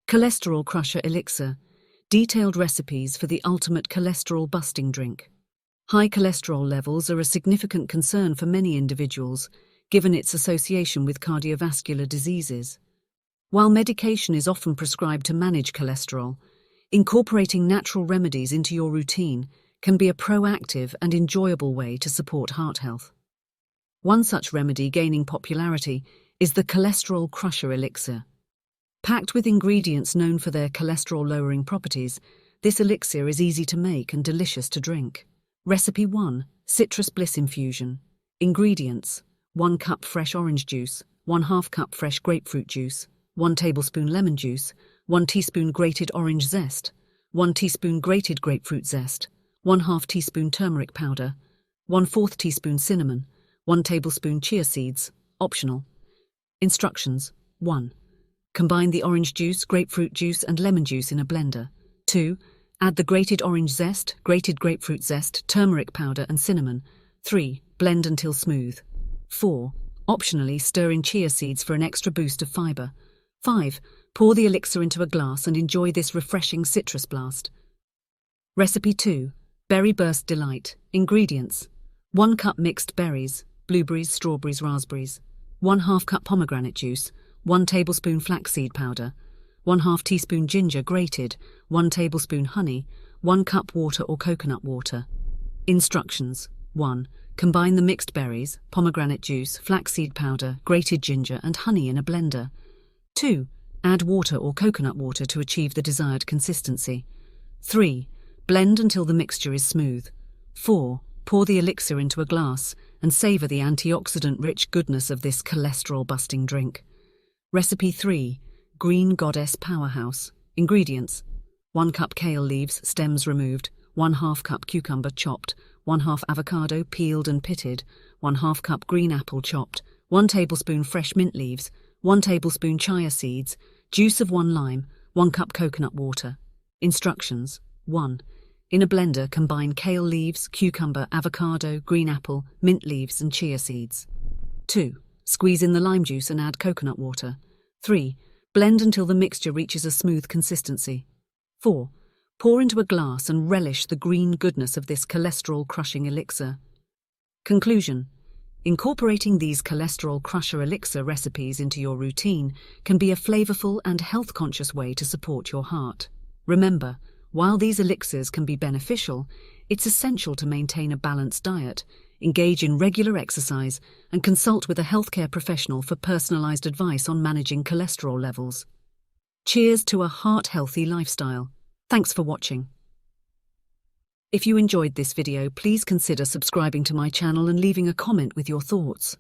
Cholesterol Crusher Elixir. Detailed recipes for the ultimate cholesterol-busting drink. High cholesterol levels are a significant concern for many individuals, given its association with cardiovascular diseases. While medication is often prescribed to manage cholesterol, incorporating natural remedies into your routine can be a proactive and enjoyable way to support heart health. One such remedy gaining popularity is the Cholesterol Crusher Elixir. Packed with ingredients known for their cholesterol-lowering properties, this elixir is easy to make and delicious to drink. Recipe 1. Citrus Bliss Infusion. Ingredients: 1 cup fresh orange juice, 1/2 cup fresh grapefruit juice, 1 tablespoon lemon juice, 1 teaspoon grated orange zest, 1 teaspoon grated grapefruit zest, 1/2 teaspoon turmeric powder, 1/4 teaspoon cinnamon, 1 tablespoon chia seeds, optional. Instructions: 1. Combine the orange juice, grapefruit juice and lemon juice in a blender. 2. Add the grated orange zest, grated grapefruit zest, turmeric powder and cinnamon. 3. Blend until smooth. 4. Optionally, stir in chia seeds for an extra boost of fiber. 5. Pour the elixir into a glass and enjoy this refreshing citrus blast. Recipe 2. Berry Burst Delight. Ingredients: 1 cup mixed berries, blueberries, strawberries, raspberries, 1/2 cup pomegranate juice, 1 tablespoon flaxseed powder, 1/2 teaspoon ginger grated, 1 tablespoon honey, 1 cup water or coconut water. Instructions: 1. Combine the mixed berries, pomegranate juice, flaxseed powder, grated ginger and honey in a blender. 2. Add water or coconut water to achieve the desired consistency. 3. Blend until the mixture is smooth. 4. Pour the elixir into a glass and savor the antioxidant-rich goodness of this cholesterol-busting drink. Recipe 3. Green Goddess Powerhouse. Ingredients: 1 cup kale leaves, stems removed, 1/2 cup cucumber chopped, 1/2 avocado peeled and pitted, 1/2 cup green apple chopped, 1 tablespoon fresh mint leaves, 1 tablespoon chia seeds, juice of 1 lime, 1 cup coconut water. Instructions: 1. In a blender, combine kale leaves, cucumber, avocado, green apple, mint leaves and chia seeds. 2. Squeeze in the lime juice and add coconut water. 3. Blend until the mixture reaches a smooth consistency. 4. Pour into a glass and relish the green goodness of this cholesterol-crushing elixir. Conclusion: incorporating these cholesterol crusher elixir recipes into your routine can be a flavorful and health-conscious way to support your heart. Remember, while these elixirs can be beneficial, it's essential to maintain a balanced diet, engage in regular exercise, and consult with a healthcare professional for personalized advice on managing cholesterol levels. Cheers to a heart-healthy lifestyle. Thanks for watching. If you enjoyed this video, please consider subscribing to my channel and leaving a comment with your thoughts.